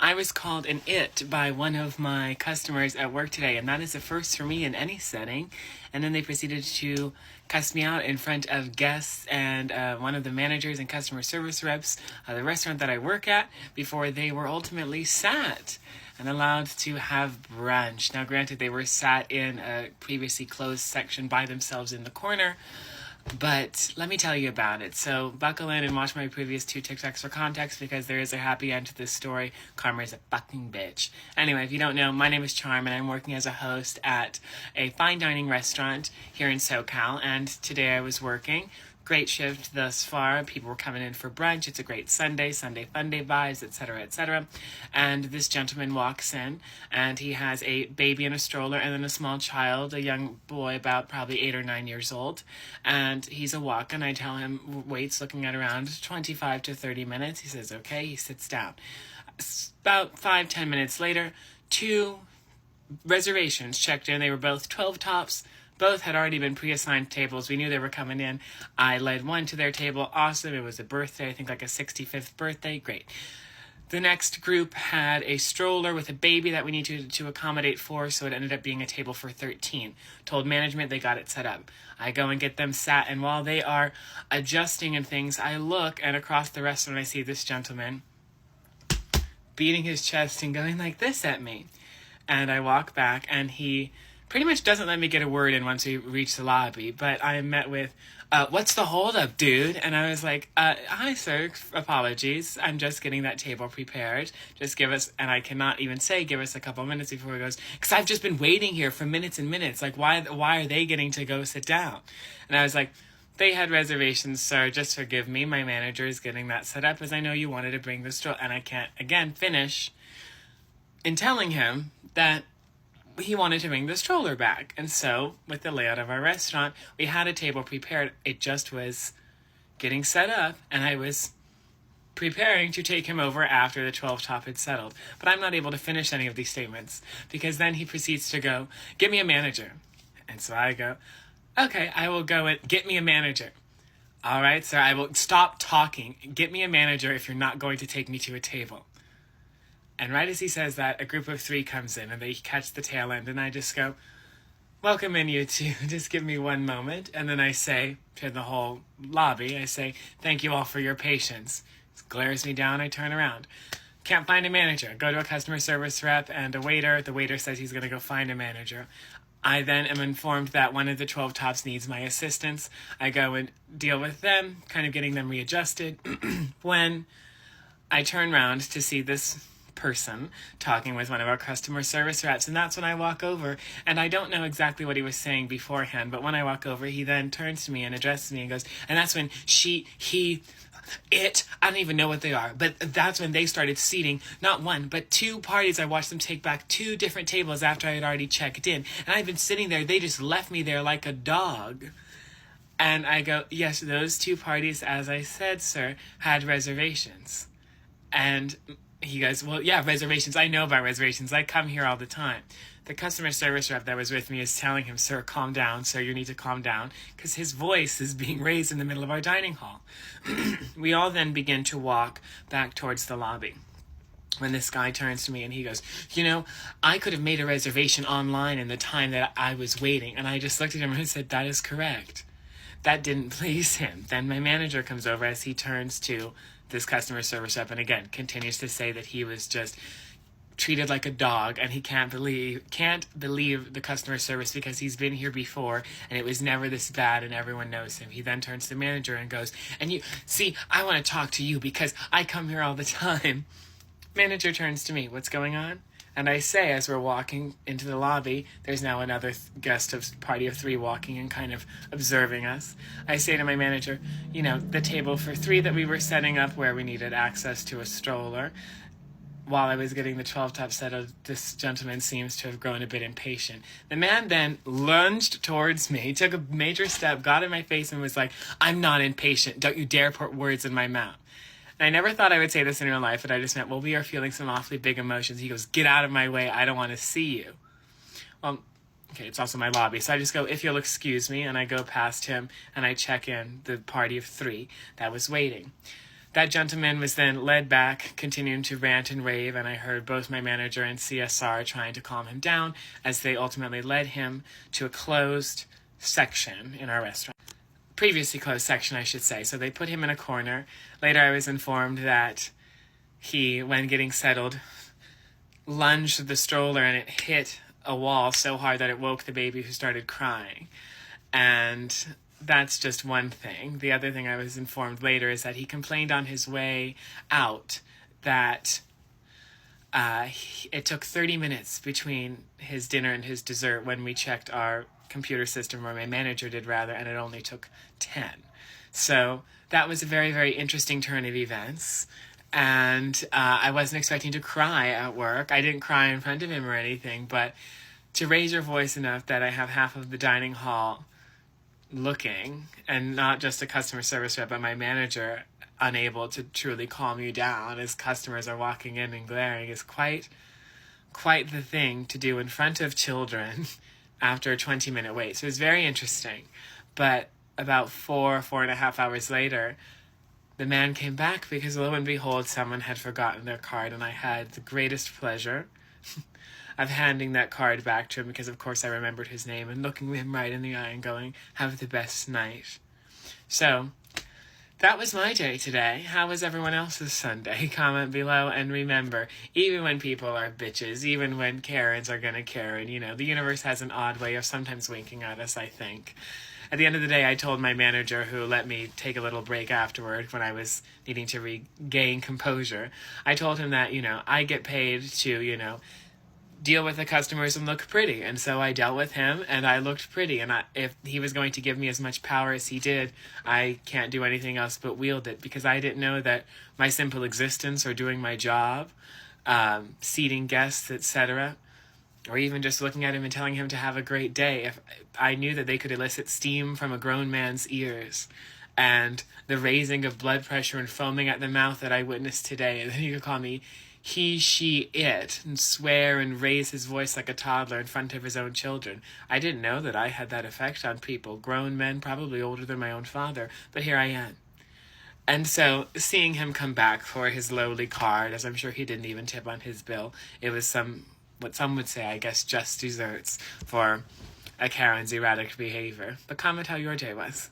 I was called an it by one of my customers at work today, and that is a first for me in any setting. And then they proceeded to cuss me out in front of guests and one of the managers and customer service reps of the restaurant that I work at before they were ultimately sat and allowed to have brunch. Now, granted, they were sat in a previously closed section by themselves in the corner, but let me tell you about it. So buckle in and watch my previous 2 TikToks for context, because there is a happy end to this story. Karma is a fucking bitch. Anyway, if you don't know, my name is Charm, and I'm working as a host at a fine dining restaurant here in SoCal. And today I was working. Great shift thus far. People were coming in for brunch. It's a great Sunday fun day vibes, etc., etc. And this gentleman walks in, and he has a baby in a stroller and then a small child, a young boy about probably 8 or 9 years old. And he's a walk, and I tell him, waits looking at around 25 to 30 minutes. He says, okay. He sits down. About 5-10 minutes later, 2 reservations checked in. They were both 12 tops. Both had already been pre-assigned tables. We knew they were coming in. I led one to their table. Awesome. It was a birthday, I think like a 65th birthday. Great. The next group had a stroller with a baby that we needed to accommodate for, so it ended up being a table for 13. Told management they got it set up. I go and get them sat, and while they are adjusting and things, I look, and across the restaurant I see this gentleman beating his chest and going like this at me. And I walk back, and he pretty much doesn't let me get a word in once we reach the lobby, but I am met with, what's the holdup, dude? And I was like, hi, sir, apologies. I'm just getting that table prepared. Just give us, and I cannot even say give us a couple minutes before he goes, because I've just been waiting here for minutes and minutes. Like, why are they getting to go sit down? And I was like, they had reservations, sir. Just forgive me. My manager is getting that set up, as I know you wanted to bring the stroll. And I can't, again, finish in telling him that he wanted to bring the stroller back. And so, with the layout of our restaurant, we had a table prepared. It just was getting set up, and I was preparing to take him over after the 12 top had settled. But I'm not able to finish any of these statements, because then he proceeds to go, get me a manager. And so I go, okay, I will go and get me a manager. All right, sir, I will stop talking. Get me a manager if you're not going to take me to a table. And right as he says that, a group of 3 comes in, and they catch the tail end, and I just go, welcome in, you 2. Just give me one moment. And then I say to the whole lobby, I say, thank you all for your patience. He glares me down. I turn around. Can't find a manager. Go to a customer service rep and a waiter. The waiter says he's going to go find a manager. I then am informed that one of the 12 tops needs my assistance. I go and deal with them, kind of getting them readjusted. When I turn around to see this person talking with one of our customer service reps, and that's when I walk over, and I don't know exactly what he was saying beforehand, but when I walk over, he then turns to me and addresses me and goes, and that's when I don't even know what they are, but that's when they started seating not 1 but 2 parties. I watched them take back 2 different tables after I had already checked in, and I've been sitting there. They just left me there like a dog. And I go, yes, those 2 parties, as I said, sir, had reservations. And he goes, well, yeah, reservations. I know about reservations. I come here all the time. The customer service rep that was with me is telling him, sir, calm down. Sir, you need to calm down, because his voice is being raised in the middle of our dining hall. We all then begin to walk back towards the lobby, when this guy turns to me and he goes, I could have made a reservation online in the time that I was waiting. And I just looked at him and said, that is correct. That didn't please him. Then my manager comes over as he turns to this customer service rep, and again continues to say that he was just treated like a dog, and he can't believe the customer service because he's been here before and it was never this bad and everyone knows him. He then turns to the manager and goes, and you see, I want to talk to you because I come here all the time. Manager turns to me, what's going on? And I say, as we're walking into the lobby, there's now another guest of party of 3 walking and kind of observing us. I say to my manager, the table for 3 that we were setting up where we needed access to a stroller, while I was getting the 12 top settled, this gentleman seems to have grown a bit impatient. The man then lunged towards me, took a major step, got in my face, and was like, I'm not impatient. Don't you dare put words in my mouth. And I never thought I would say this in real life, but I just meant, well, we are feeling some awfully big emotions. He goes, get out of my way. I don't want to see you. Well, okay, it's also my lobby. So I just go, if you'll excuse me, and I go past him, and I check in the party of 3 that was waiting. that gentleman was then led back, continuing to rant and rave, and I heard both my manager and CSR trying to calm him down as they ultimately led him to a closed section in our restaurant. Previously closed section, I should say. So they put him in a corner. Later, I was informed that he, when getting settled, lunged the stroller and it hit a wall so hard that it woke the baby, who started crying. And that's just one thing. The other thing I was informed later is that he complained on his way out that it took 30 minutes between his dinner and his dessert when we checked our computer system, or my manager did rather, and it only took 10. So that was a very, very interesting turn of events. And I wasn't expecting to cry at work. I didn't cry in front of him or anything, but to raise your voice enough that I have half of the dining hall looking, and not just a customer service rep, but my manager unable to truly calm you down as customers are walking in and glaring, is quite the thing to do in front of children after a 20-minute wait. So it was very interesting. But about 4.5 hours later, the man came back because lo and behold, someone had forgotten their card, and I had the greatest pleasure of handing that card back to him because, of course, I remembered his name and looking him right in the eye and going, "Have the best night." So that was my day today. How was everyone else's Sunday? Comment below, and remember, even when people are bitches, even when Karens are gonna Karen, the universe has an odd way of sometimes winking at us, I think. At the end of the day, I told my manager, who let me take a little break afterward when I was needing to regain composure, I told him that, I get paid to, deal with the customers and look pretty. And so I dealt with him and I looked pretty. And if he was going to give me as much power as he did, I can't do anything else but wield it, because I didn't know that my simple existence or doing my job, seating guests, etc., or even just looking at him and telling him to have a great day, if I knew that they could elicit steam from a grown man's ears, and the raising of blood pressure and foaming at the mouth that I witnessed today, and then he could call me he, she, it, and swear and raise his voice like a toddler in front of his own children. I didn't know that I had that effect on people, grown men, probably older than my own father, but here I am. And so seeing him come back for his lowly card, as I'm sure he didn't even tip on his bill, it was what some would say, I guess, just desserts for a Karen's erratic behavior. But comment how your day was.